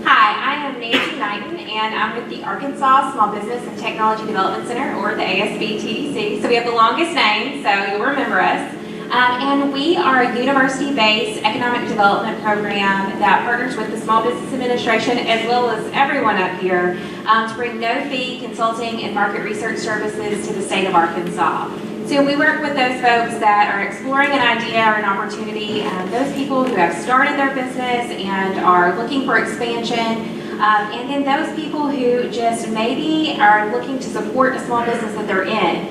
Hi, I am Nancy Knighton, and I'm with the Arkansas Small Business and Technology Development Center, or the ASBTDC. So we have the longest name, so you'll remember us. And we are a university-based economic development program that partners with the Small Business Administration, as well as everyone up here, to bring no-fee consulting and market research services to the state of Arkansas. So we work with those folks that are exploring an idea or an opportunity, those people who have started their business and are looking for expansion, and then those people who just maybe are looking to support a small business that they're in.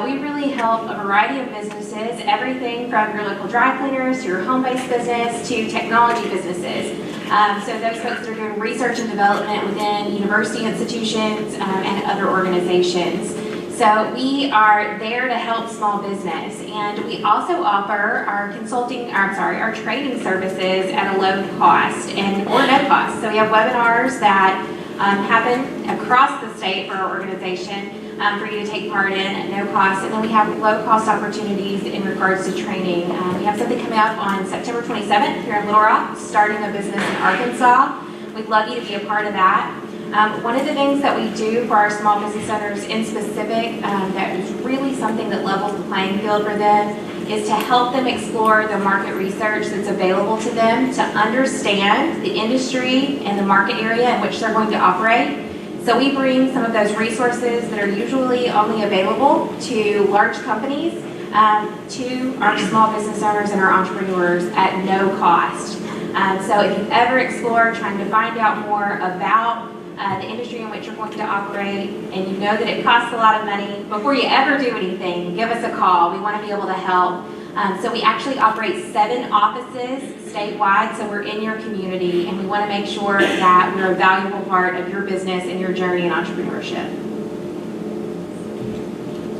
We really help a variety of businesses, everything from your local dry cleaners to your home-based business to technology businesses. So those folks are doing research and development within university institutions and other organizations. So we are there to help small business, and we also offer our our training services at a low cost or no cost. So we have webinars that happen across the state for our organization for you to take part in at no cost, and then we have low cost opportunities in regards to training. We have something coming up on September 27th here in Little Rock, starting a business in Arkansas. We'd love you to be a part of that. One of the things that we do for our small business owners in specific that is really something that levels the playing field for them is to help them explore the market research that's available to them to understand the industry and the market area in which they're going to operate. So we bring some of those resources that are usually only available to large companies to our small business owners and our entrepreneurs at no cost. So if you've ever explored trying to find out more about the industry in which you're going to operate, and you know that it costs a lot of money, before you ever do anything, give us a call. We want to be able to help. So we actually operate 7 offices statewide, so we're in your community, and we want to make sure that we're a valuable part of your business and your journey in entrepreneurship.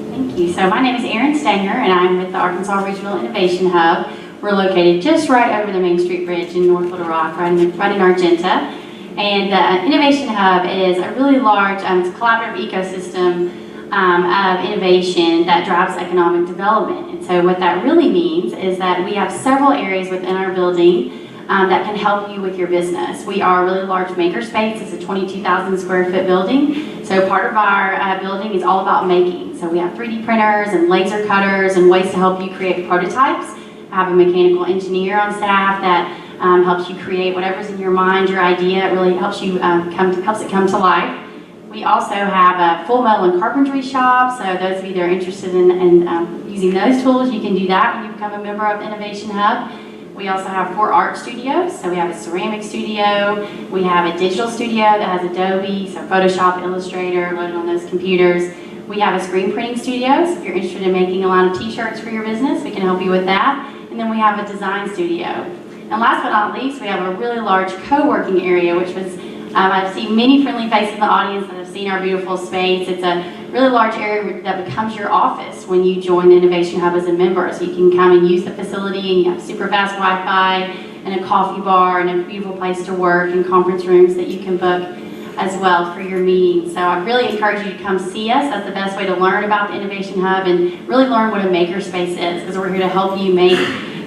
Thank you. So my name is Erin Stanger, and I'm with the Arkansas Regional Innovation Hub. We're located just right over the Main Street Bridge in North Little Rock, right in Argenta. And the Innovation Hub is a really large, it's a collaborative ecosystem of innovation that drives economic development. And so what that really means is that we have several areas within our building that can help you with your business. We are a really large makerspace. It's a 22,000 square foot building. So part of our building is all about making. So we have 3D printers and laser cutters and ways to help you create prototypes. I have a mechanical engineer on staff that helps you create whatever's in your mind, your idea. It really helps you helps it come to life. We also have a full metal and carpentry shop. So those of you that are interested in using those tools, you can do that when you become a member of Innovation Hub. We also have 4 art studios. So we have a ceramic studio. We have a digital studio that has Adobe, so Photoshop, Illustrator, loaded on those computers. We have a screen printing studio. So if you're interested in making a lot of t-shirts for your business, we can help you with that. And then we have a design studio. And last but not least, we have a really large co-working area, which was, I've seen many friendly faces in the audience that have seen our beautiful space. It's a really large area that becomes your office when you join the Innovation Hub as a member. So you can come and use the facility, and you have super fast Wi-Fi and a coffee bar and a beautiful place to work and conference rooms that you can book as well for your meetings. So I really encourage you to come see us. That's the best way to learn about the Innovation Hub and really learn what a makerspace is, because we're here to help you make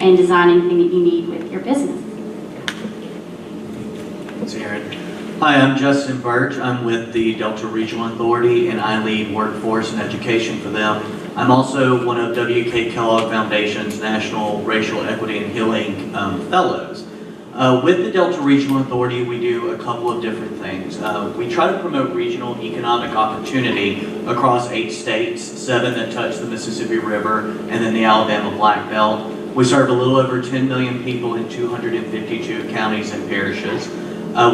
and design anything that you need with your business. Thanks, Erin. Hi, I'm Justin Birch. I'm with the Delta Regional Authority, and I lead workforce and education for them. I'm also one of W.K. Kellogg Foundation's National Racial Equity and Healing Fellows. With the Delta Regional Authority, we do a couple of different things. We try to promote regional economic opportunity across 8 states, 7 that touch the Mississippi River, and then the Alabama Black Belt. We serve a little over 10 million people in 252 counties and parishes.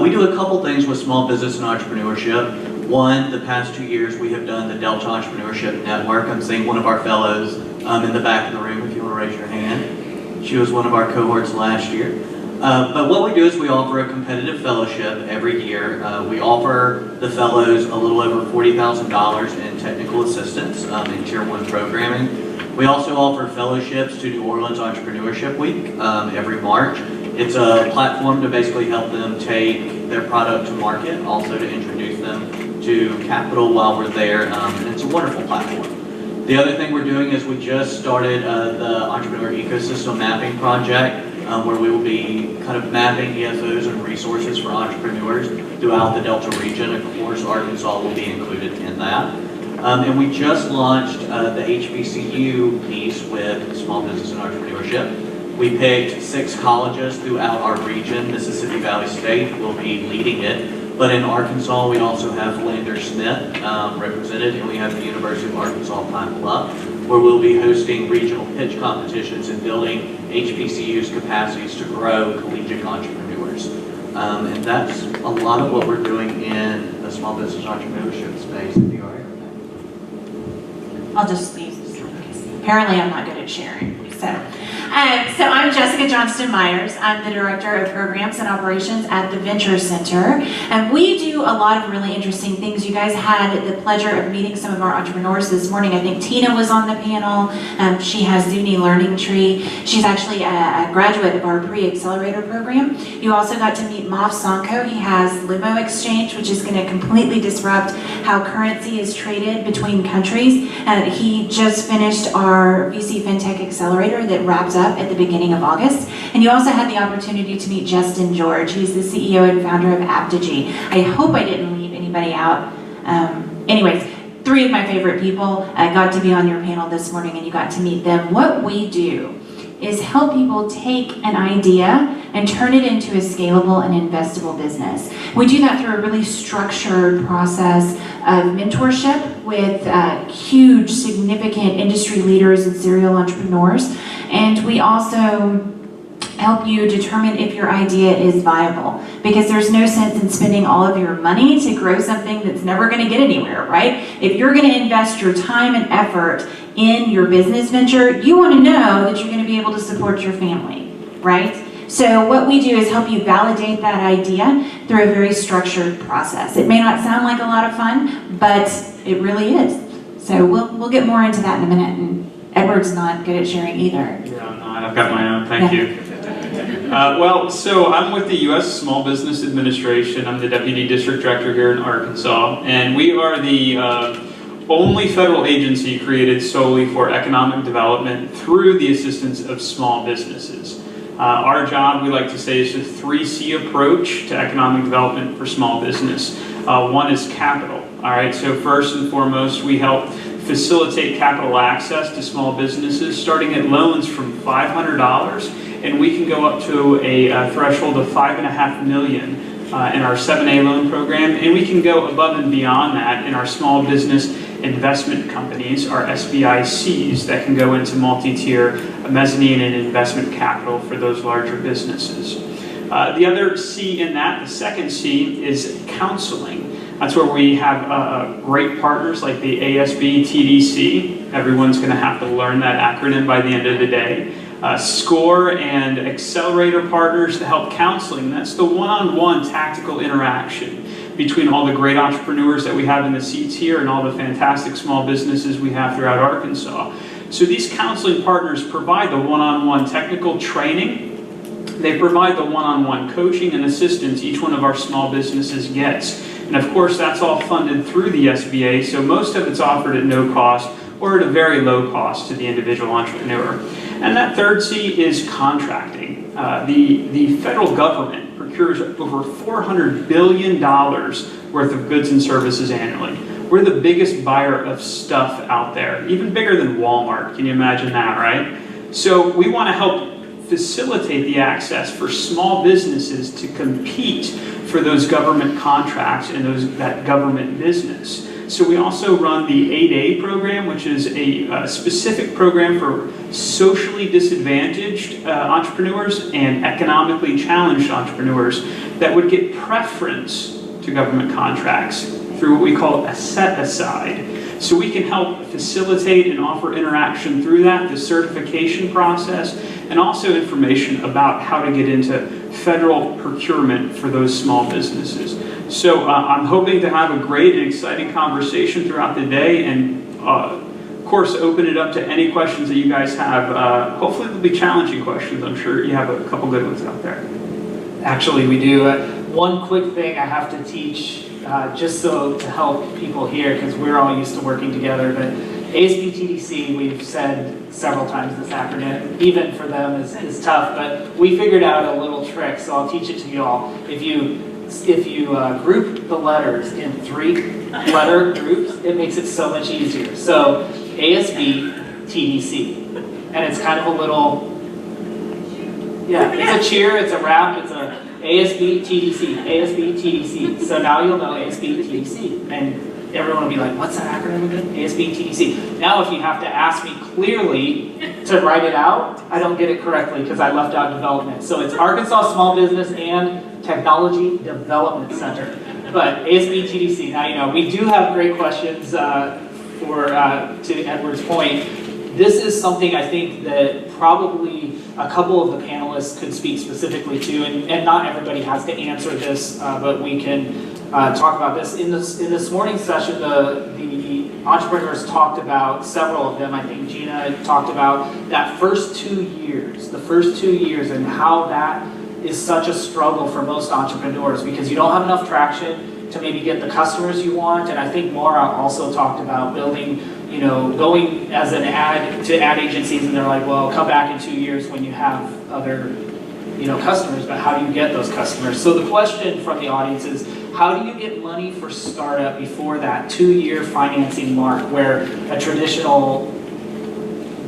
We do a couple things with small business and entrepreneurship. One, the past 2 years we have done the Delta Entrepreneurship Network. I'm seeing one of our fellows in the back of the room if you want to raise your hand. She was one of our cohorts last year. But what we do is we offer a competitive fellowship every year. We offer the fellows a little over $40,000 in technical assistance in Tier 1 programming. We also offer fellowships to New Orleans Entrepreneurship Week every March. It's a platform to basically help them take their product to market, also to introduce them to capital while we're there, and it's a wonderful platform. The other thing we're doing is we just started the Entrepreneur Ecosystem Mapping Project. where we will be kind of mapping EFOs and resources for entrepreneurs throughout the Delta region. Of course, Arkansas will be included in that. And we just launched the HBCU piece with Small Business and Entrepreneurship. We picked 6 colleges throughout our region. Mississippi Valley State will be leading it. But in Arkansas, we also have Lander Smith represented, and we have the University of Arkansas Pine Bluff, where we'll be hosting regional pitch competitions and building HBCU's capacities to grow collegiate entrepreneurs. And that's a lot of what we're doing in the small business entrepreneurship space in the area. I'll just leave. Apparently, I'm not good at sharing. So I'm Jessica Johnston Myers. I'm the Director of Programs and Operations at the Venture Center. And we do a lot of really interesting things. You guys had the pleasure of meeting some of our entrepreneurs this morning. I think Tina was on the panel. She has Zuni Learning Tree. She's actually a graduate of our pre-accelerator program. You also got to meet Mav Sanko. He has Limo Exchange, which is going to completely disrupt how currency is traded between countries. He just finished our VC FinTech Accelerator that wrapped up at the beginning of August. And you also had the opportunity to meet Justin George, who's the CEO and founder of Aptigee. I hope I didn't leave anybody out. Anyways, 3 of my favorite people got to be on your panel this morning, and you got to meet them. What we do is help people take an idea and turn it into a scalable and investable business. We do that through a really structured process of mentorship with huge, significant industry leaders and serial entrepreneurs. And we also help you determine if your idea is viable, because there's no sense in spending all of your money to grow something that's never going to get anywhere, right? If you're going to invest your time and effort in your business venture, you want to know that you're going to be able to support your family, right? So what we do is help you validate that idea through a very structured process. It may not sound like a lot of fun, but it really is. So we'll get more into that in a minute, and Edward's not good at sharing either. Yeah, I'm not. I've got my own. Thank you. So I'm with the U.S. Small Business Administration. I'm the Deputy District Director here in Arkansas, and we are the only federal agency created solely for economic development through the assistance of small businesses. Our job, we like to say, is a 3C approach to economic development for small business. One is capital. All right, so first and foremost, we help facilitate capital access to small businesses, starting at loans from $500, and we can go up to a threshold of $5.5 million in our 7A loan program, and we can go above and beyond that in our small business investment companies, our SBICs, that can go into multi-tier mezzanine and investment capital for those larger businesses. The other C in that, the second C, is counseling. That's where we have great partners like the ASB TDC. Everyone's going to have to learn that acronym by the end of the day. SCORE and Accelerator partners to help counseling. That's the one-on-one tactical interaction between all the great entrepreneurs that we have in the seats here and all the fantastic small businesses we have throughout Arkansas. So these counseling partners provide the one-on-one technical training. They provide the one-on-one coaching and assistance each one of our small businesses gets. And of course, that's all funded through the SBA, so most of it's offered at no cost or at a very low cost to the individual entrepreneur. And that third C is contracting. The federal government procures over $400 billion worth of goods and services annually. We're the biggest buyer of stuff out there, even bigger than Walmart. Can you imagine that, right? So we want to help facilitate the access for small businesses to compete for those government contracts and that government business. So we also run the 8A program, which is a specific program for socially disadvantaged entrepreneurs and economically challenged entrepreneurs that would get preference to government contracts through what we call a set-aside. So we can help facilitate and offer interaction through that, the certification process, and also information about how to get into federal procurement for those small businesses. So I'm hoping to have a great and exciting conversation throughout the day, and of course open it up to any questions that you guys have. Hopefully they'll be challenging questions. I'm sure you have a couple good ones out there. Actually, we do. One quick thing I have to teach, just so to help people here, because we're all used to working together, but ASB/TDC, we've said several times this acronym, even for them is tough, but we figured out a little trick, so I'll teach it to you all. If you group the letters in 3-letter groups, it makes it so much easier. So ASB/TDC, and it's kind of a little, yeah, it's a cheer, it's a rap, it's a ASB/TDC, ASB/TDC. So now you'll know ASB/TDC, and everyone will be like, what's that acronym again? ASB/TDC. Now if you have to ask me clearly to write it out, I don't get it correctly because I left out development. So it's Arkansas Small Business and Technology Development Center. But ASB/TDC, now you know, we do have great questions to Edward's point. This is something I think that probably a couple of the panelists could speak specifically to, and not everybody has to answer this, but we can talk about this. In this morning's session, the entrepreneurs talked about, several of them, I think Gina talked about that first 2 years, and how that is such a struggle for most entrepreneurs because you don't have enough traction to maybe get the customers you want. And I think Maura also talked about building, you know, going as an ad to ad agencies, and they're like, well, come back in 2 years when you have other, you know, customers, but how do you get those customers? So the question from the audience is, how do you get money for startup before that 2-year financing mark where a traditional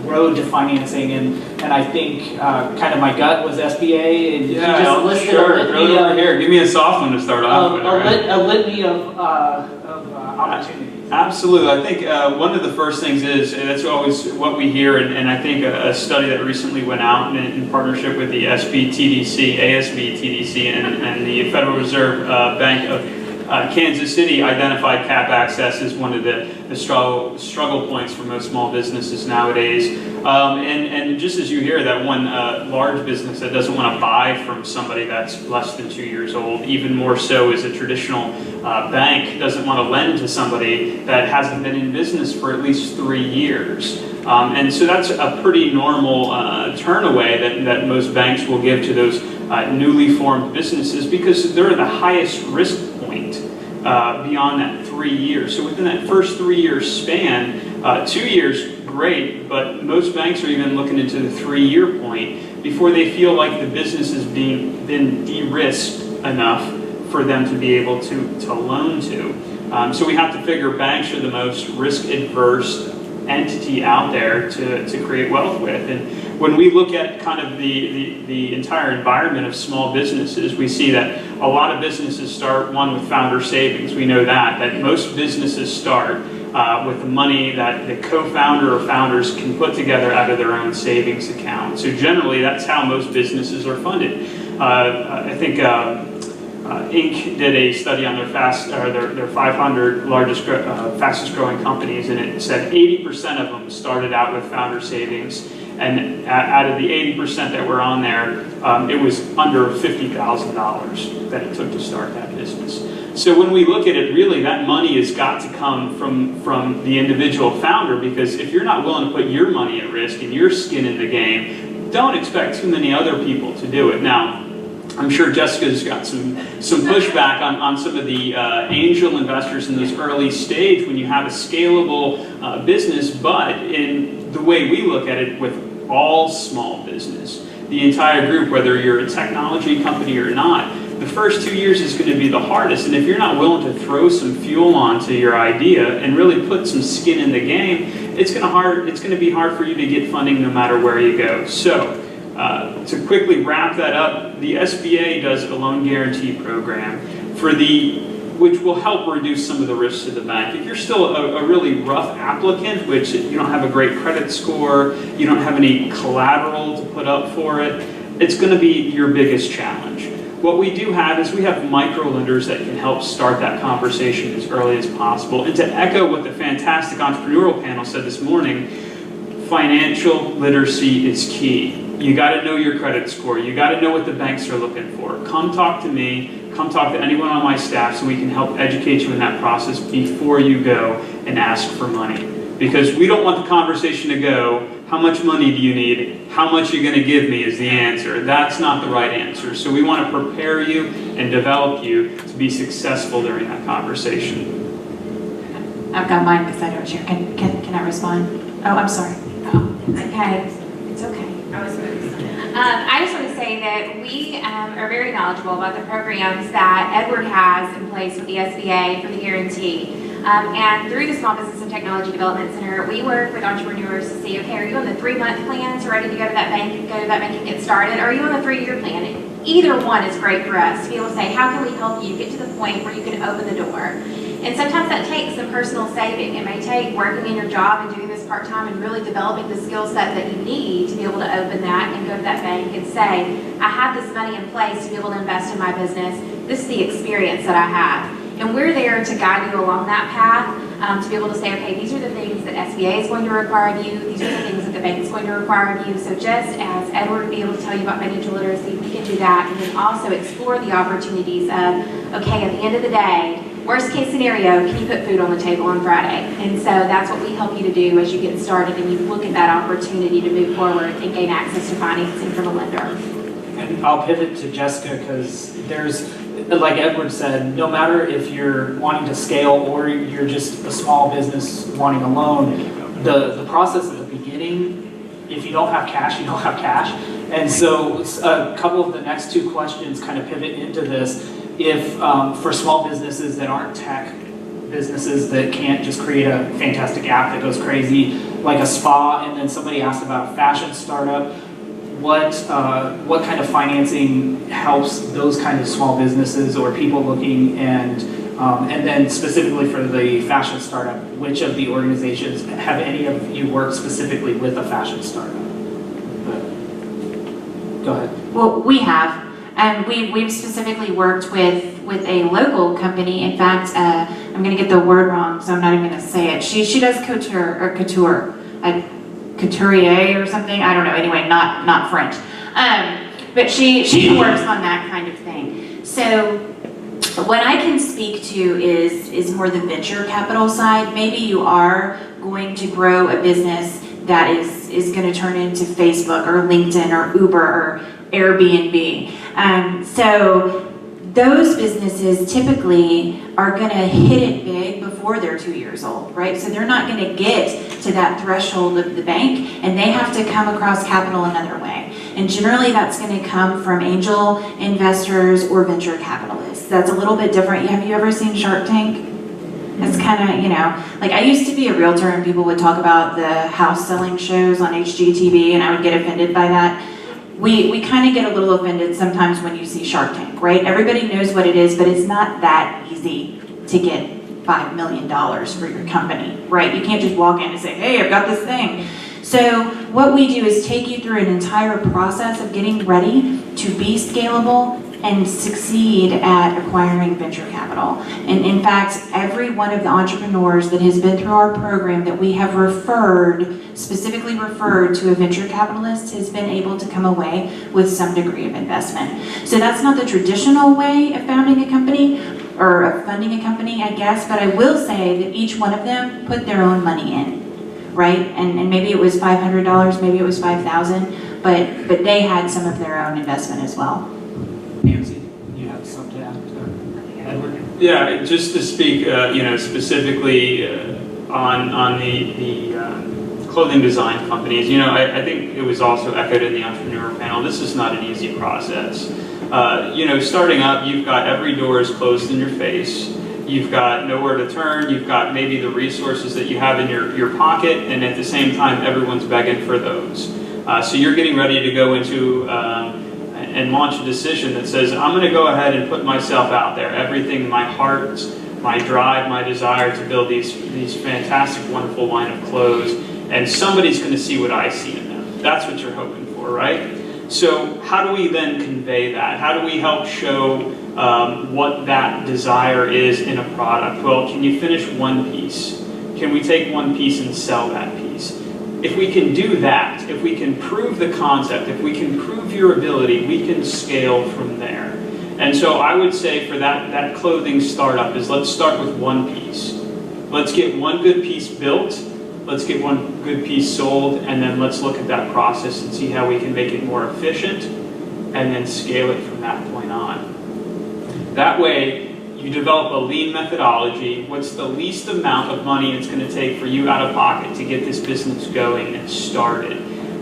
road to financing, and I think kind of my gut was SBA, and Yeah, you just listed sure. a litany Really over here. Give me a soft one to start off with. Right? a litany of opportunities. Absolutely. I think one of the first things is, and that's always what we hear, and I think a study that recently went out in partnership with the ASB/TDC, and the Federal Reserve Bank of Kansas City identified cap access as one of the struggle points for most small businesses nowadays. And just as you hear, that one large business that doesn't want to buy from somebody that's less than 2 years old, even more so as a traditional bank doesn't want to lend to somebody that hasn't been in business for at least 3 years. And so that's a pretty normal turnaway that most banks will give to those newly formed businesses because they're at the highest risk point beyond that 3 years. So within that first 3-year span, 2 years, great, but most banks are even looking into the 3-year point before they feel like the business has been de-risked enough for them to be able to loan to. So we have to figure banks are the most risk-adverse entity out there to create wealth with. And when we look at kind of the entire environment of small businesses, we see that a lot of businesses start, one, with founder savings. We know that most businesses start with the money that the co-founder or founders can put together out of their own savings account. So generally, that's how most businesses are funded. I think Inc. did a study on their 500 largest, fastest growing companies, and it said 80% of them started out with founder savings. And out of the 80% that were on there, it was under $50,000 that it took to start that business. So when we look at it, really, that money has got to come from the individual founder, because if you're not willing to put your money at risk and your skin in the game, don't expect too many other people to do it. Now, I'm sure Jessica's got some pushback on some of the angel investors in this early stage when you have a scalable business, but in the way we look at it with all small business, the entire group, whether you're a technology company or not, the first 2 years is going to be the hardest. And if you're not willing to throw some fuel onto your idea and really put some skin in the game, it's going to be hard for you to get funding no matter where you go. So to quickly wrap that up, the SBA does a loan guarantee program which will help reduce some of the risks to the bank. If you're still a really rough applicant, which you don't have a great credit score, you don't have any collateral to put up for it, it's going to be your biggest challenge. What we do have is we have micro lenders that can help start that conversation as early as possible. And to echo what the fantastic entrepreneurial panel said this morning, financial literacy is key. You got to know your credit score. You got to know what the banks are looking for. Come talk to me. Come talk to anyone on my staff so we can help educate you in that process before you go and ask for money. Because we don't want the conversation to go, how much money do you need? How much are you going to give me is the answer. That's not the right answer. So we want to prepare you and develop you to be successful during that conversation. I've got mine because I don't share. Can I respond? Oh, I'm sorry. It's okay. It's okay. I just want to say that we are very knowledgeable about the programs that Edward has in place with the SBA for the guarantee. And through the Small Business and Technology Development Center, we work with entrepreneurs to see, okay, are you on the 3-month plan, so ready to go to that bank and get started? Or are you on the 3-year plan? And either one is great for us to be able to say, how can we help you get to the point where you can open the door? And sometimes that takes some personal saving. It may take working in your job and doing this part-time and really developing the skill set that you need to be able to open that and go to that bank and say, I have this money in place to be able to invest in my business. This is the experience that I have. And we're there to guide you along that path, to be able to say, okay, these are the things that SBA is going to require of you. These are the things that the bank is going to require of you. So just as Edward would be able to tell you about financial literacy, we can do that. And then also explore the opportunities of, okay, at the end of the day, worst case scenario, can you put food on the table on Friday? And so that's what we help you to do as you get started and you look at that opportunity to move forward and gain access to financing from a lender. And I'll pivot to Jessica because there's, like Edward said, no matter if you're wanting to scale or you're just a small business wanting a loan, the process at the beginning, if you don't have cash, you don't have cash. And so a couple of the next 2 questions kind of pivot into this. If for small businesses that aren't tech businesses that can't just create a fantastic app that goes crazy, like a spa, and then somebody asked about a fashion startup, what kind of financing helps those kind of small businesses or people looking, and then specifically for the fashion startup, which of the organizations have any of you worked specifically with a fashion startup? Go ahead. Well, we have. We've specifically worked with a local company. In fact, I'm going to get the word wrong, so I'm not even going to say it. She does couturier or something. I don't know. Anyway, not French. But she works on that kind of thing. So what I can speak to is more the venture capital side. Maybe you are going to grow a business that is going to turn into Facebook or LinkedIn or Uber or Airbnb. So those businesses typically are going to hit it big before they're 2 years old, right? So they're not going to get to that threshold of the bank, and they have to come across capital another way. And generally that's going to come from angel investors or venture capitalists. That's a little bit different. Have you ever seen Shark Tank? It's kind of, like I used to be a realtor and people would talk about the house selling shows on HGTV and I would get offended by that. We kind of get a little offended sometimes when you see Shark Tank, right? Everybody knows what it is, but it's not that easy to get $5 million for your company, right? You can't just walk in and say, hey, I've got this thing. So what we do is take you through an entire process of getting ready to be scalable and succeed at acquiring venture capital. And in fact, every one of the entrepreneurs that has been through our program that we have specifically referred to a venture capitalist has been able to come away with some degree of investment. So that's not the traditional way of founding a company or of funding a company, I guess, but I will say that each one of them put their own money in, right? And maybe it was $500, maybe it was $5,000, but they had some of their own investment as well. Nancy, you have something to add to Edward? Yeah, just to speak, specifically on the clothing design companies, I think it was also echoed in the entrepreneur panel. This is not an easy process. Starting up, you've got every door is closed in your face. You've got nowhere to turn. You've got maybe the resources that you have in your pocket, and at the same time, everyone's begging for those. So you're getting ready to go into and launch a decision that says, I'm going to go ahead and put myself out there. Everything, my heart, my drive, my desire to build these fantastic, wonderful line of clothes, and somebody's going to see what I see in them. That's what you're hoping for, right? So how do we then convey that? How do we help show what that desire is in a product? Well, can you finish one piece? Can we take one piece and sell that piece? If we can do that, if we can prove the concept, if we can prove your ability, we can scale from there. And so I would say for that clothing startup is let's start with one piece. Let's get one good piece built, let's get one good piece sold, and then let's look at that process and see how we can make it more efficient and then scale it from that point on. That way, You develop a lean methodology. What's the least amount of money it's going to take for you out of pocket to get this business going and started?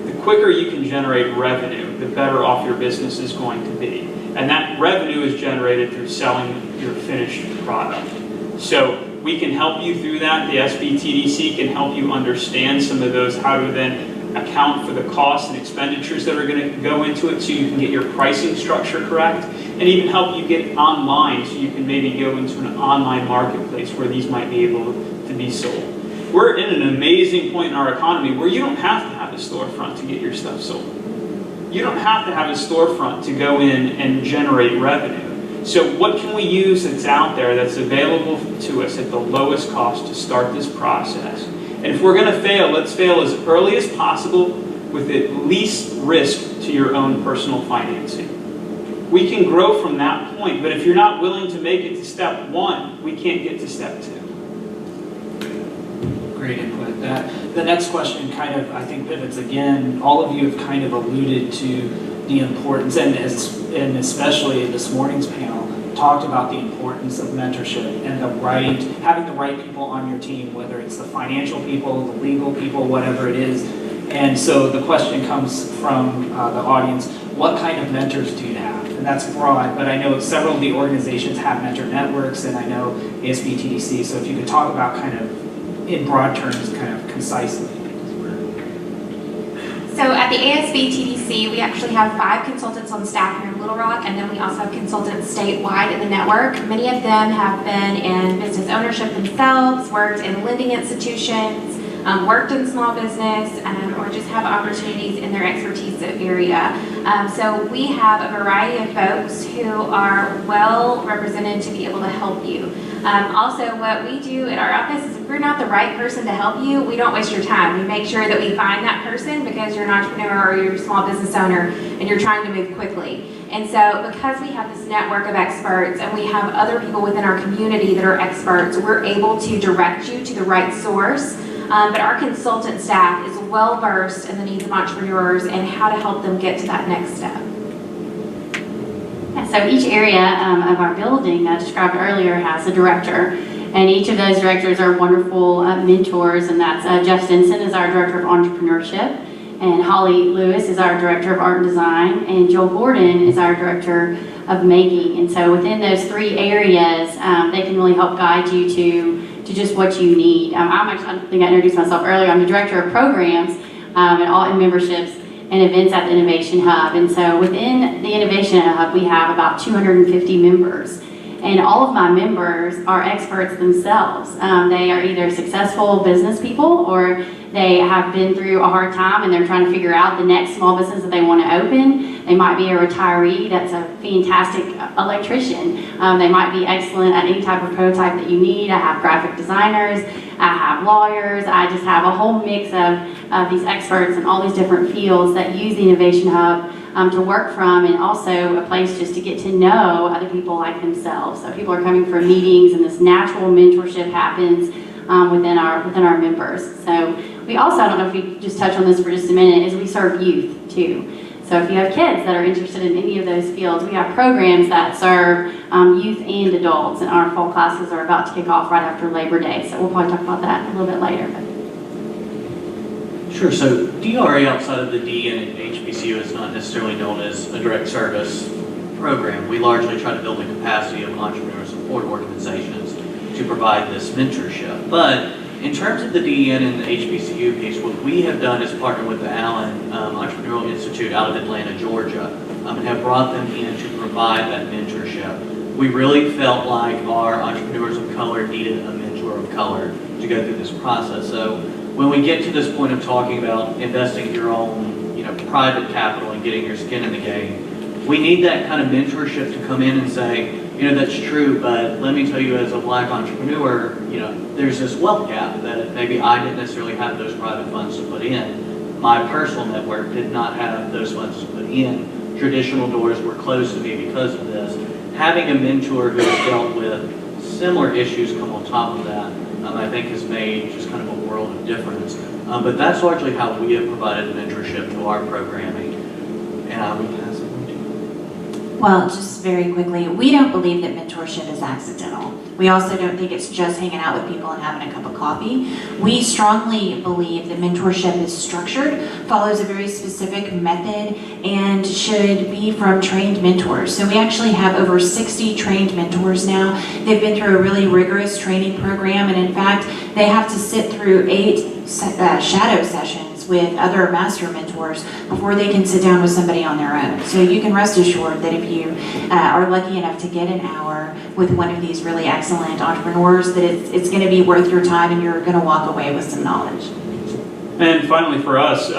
The quicker you can generate revenue, the better off your business is going to be. And that revenue is generated through selling your finished product. So we can help you through that. The SBTDC can help you understand some of those, how to then account for the costs and expenditures that are going to go into it so you can get your pricing structure correct, and even help you get online so you can maybe go into an online marketplace where these might be able to be sold. We're in an amazing point in our economy where you don't have to have a storefront to get your stuff sold. You don't have to have a storefront to go in and generate revenue. So what can we use that's out there that's available to us at the lowest cost to start this process? And if we're going to fail, let's fail as early as possible with at least risk to your own personal financing. We can grow from that point, but if you're not willing to make it to step 1, we can't get to step 2. Great input. The next question kind of, I think, pivots again. All of you have kind of alluded to the importance, and especially in this morning's panel, talked about the importance of mentorship and having the right people on your team, whether it's the financial people, the legal people, whatever it is. And so the question comes from the audience, what kind of mentors do you have? And that's broad, but I know several of the organizations have mentor networks, and I know ASBTDC, so if you could talk about kind of, in broad terms, kind of concisely. So at the ASBTDC, we actually have 5 consultants on staff here in Little Rock, and then we also have consultants statewide in the network. Many of them have been in business ownership themselves, worked in lending institutions, worked in small business, or just have opportunities in their expertise area. So we have a variety of folks who are well represented to be able to help you. Also, what we do at our office is if we're not the right person to help you, we don't waste your time. We make sure that we find that person because you're an entrepreneur or you're a small business owner and you're trying to move quickly. And so because we have this network of experts and we have other people within our community that are experts, we're able to direct you to the right source. But our consultant staff is well versed in the needs of entrepreneurs and how to help them get to that next step. So each area of our building that I described earlier has a director, and each of those directors are wonderful mentors, and that's Jeff Stinson is our Director of Entrepreneurship, and Holly Lewis is our Director of Art and Design, and Joel Gordon is our Director of Making. And so within those 3 areas, they can really help guide you to just what you need. I think I introduced myself earlier. I'm the Director of Programs and all in memberships and events at the Innovation Hub. And so within the Innovation Hub, we have about 250 members. And all of my members are experts themselves. They are either successful business people or they have been through a hard time and they're trying to figure out the next small business that they want to open. They might be a retiree that's a fantastic electrician. They might be excellent at any type of prototype that you need. I have graphic designers, I have lawyers, I just have a whole mix of these experts in all these different fields that use the Innovation Hub to work from, and also a place just to get to know other people like themselves. So people are coming for meetings and this natural mentorship happens within our members. So we also, I don't know if we could just touch on this for just a minute, is we serve youth too. So if you have kids that are interested in any of those fields, we have programs that serve youth and adults, and our fall classes are about to kick off right after Labor Day. So we'll probably talk about that a little bit later. Sure, so DRA outside of the D and HBCU is not necessarily known as a direct service program. We largely try to build the capacity of entrepreneur support organizations to provide this mentorship. But in terms of the DEN and the HBCU piece, what we have done is partner with the Allen Entrepreneurial Institute out of Atlanta, Georgia, and have brought them in to provide that mentorship. We really felt like our entrepreneurs of color needed a mentor of color to go through this process. So when we get to this point of talking about investing your own, private capital and getting your skin in the game, we need that kind of mentorship to come in and say, that's true, but let me tell you, as a Black entrepreneur, there's this wealth gap that maybe I didn't necessarily have those private funds to put in. My personal network did not have those funds to put in. Traditional doors were closed to me because of this. Having a mentor who has dealt with similar issues come on top of that, I think has made just kind of a world of difference. But that's largely how we have provided mentorship to our programming. And I will pass it on to you. Well, just very quickly, we don't believe that mentorship is accidental. We also don't think it's just hanging out with people and having a cup of coffee. We strongly believe that mentorship is structured, follows a very specific method, and should be from trained mentors. So we actually have over 60 trained mentors now. They've been through a really rigorous training program, and in fact, they have to sit through 8 shadow sessions with other master mentors before they can sit down with somebody on their own. So you can rest assured that if you are lucky enough to get an hour with one of these really excellent entrepreneurs, that it's going to be worth your time and you're going to walk away with some knowledge. And finally for us,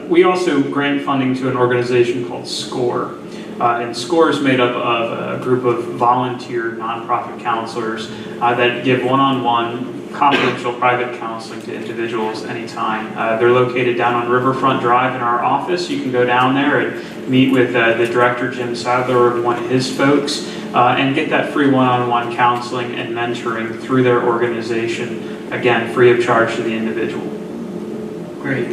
we also grant funding to an organization called SCORE. And SCORE is made up of a group of volunteer nonprofit counselors that give one-on-one confidential private counseling to individuals anytime. They're located down on Riverfront Drive in our office. You can go down there and meet with the director, Jim Sadler, or one of his folks, and get that free one-on-one counseling and mentoring through their organization, again, free of charge to the individual. Great.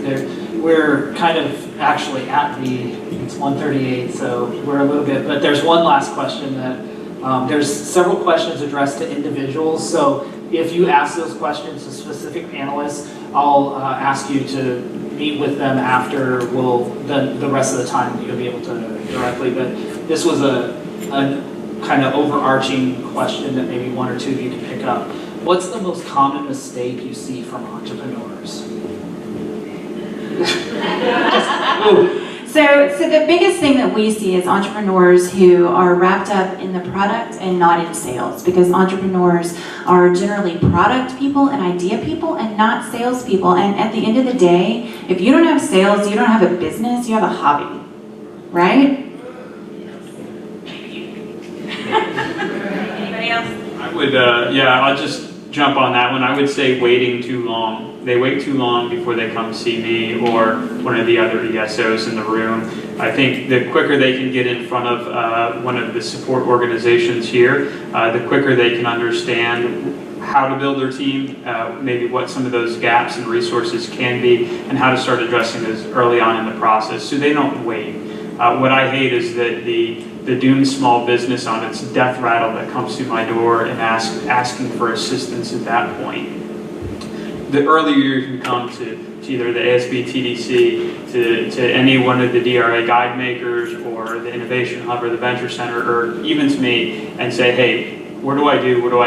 We're kind of actually at it's 1:38, so we're a little bit, but there's one last question that, there's several questions addressed to individuals, so if you ask those questions to specific panelists, I'll ask you to meet with them after the rest of the time you'll be able to directly, but this was a kind of overarching question that maybe one or two of you can pick up. What's the most common mistake you see from entrepreneurs? So the biggest thing that we see is entrepreneurs who are wrapped up in the product and not in sales, because entrepreneurs are generally product people and idea people and not sales people. And at the end of the day, if you don't have sales, you don't have a business, you have a hobby, right? Anybody else? I would, I'll just jump on that one. I would say waiting too long. They wait too long before they come see me or one of the other ESOs in the room. I think the quicker they can get in front of one of the support organizations here, the quicker they can understand how to build their team, maybe what some of those gaps and resources can be, and how to start addressing those early on in the process so they don't wait. What I hate is that the doomed small business on its death rattle that comes through my door and asking for assistance at that point. The earlier you can come to either the ASB TDC, to any one of the DRA guide makers or the Innovation Hub or the Venture Center, or even to me, and say, hey, where do I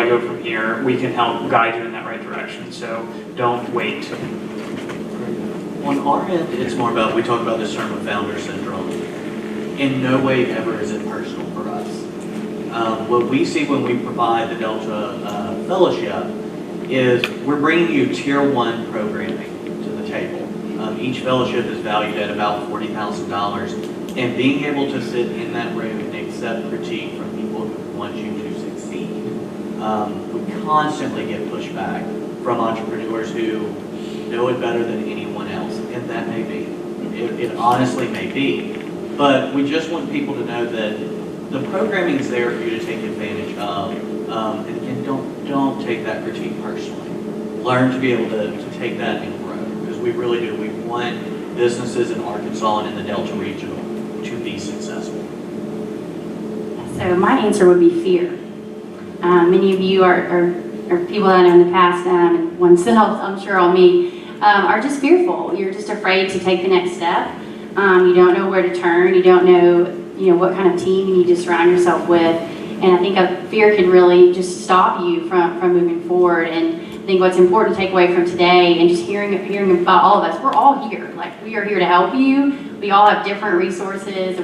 go from here? We can help guide you in that right direction. So don't wait. On our end, it's more about, we talk about this term of founder syndrome. In no way ever is it personal for us. What we see when we provide the Delta Fellowship is we're bringing you tier 1 programming to the table. Each fellowship is valued at about $40,000, and being able to sit in that room and accept critique from people who want you to succeed. We constantly get pushback from entrepreneurs who know it better than anyone else, and that may be. It honestly may be. But we just want people to know that the programming is there for you to take advantage of, and don't take that critique personally. Learn to be able to take that and grow, because we really do. We want businesses in Arkansas and in the Delta Regional to be successful. So my answer would be fear. Many of you are people that I know in the past, and oneself, I'm sure all me, are just fearful. You're just afraid to take the next step. You don't know where to turn. You don't know, what kind of team you need to surround yourself with. And I think fear can really just stop you from moving forward. And I think what's important to take away from today and just hearing about all of us, we're all here. Like, we are here to help you. We all have different resources, and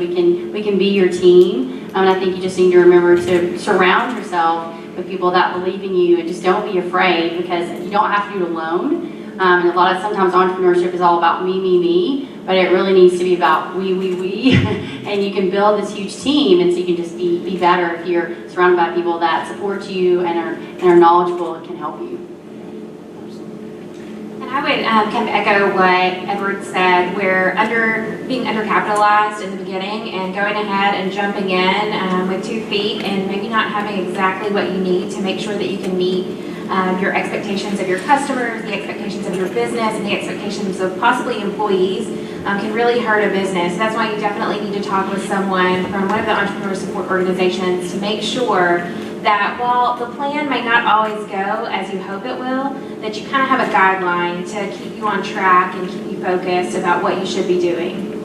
we can be your team. And I think you just need to remember to surround yourself with people that believe in you, and just don't be afraid, because you don't have to do it alone. And sometimes entrepreneurship is all about me, but it really needs to be about we. And you can build this huge team, and so you can just be better if you're surrounded by people that support you and are knowledgeable and can help you. And I would kind of echo what Edward said. We're being undercapitalized in the beginning and going ahead and jumping in with 2 feet and maybe not having exactly what you need to make sure that you can meet your expectations of your customers, the expectations of your business, and the expectations of possibly employees can really hurt a business. That's why you definitely need to talk with someone from one of the entrepreneur support organizations to make sure that while the plan may not always go as you hope it will, that you kind of have a guideline to keep you on track and keep you focused about what you should be doing.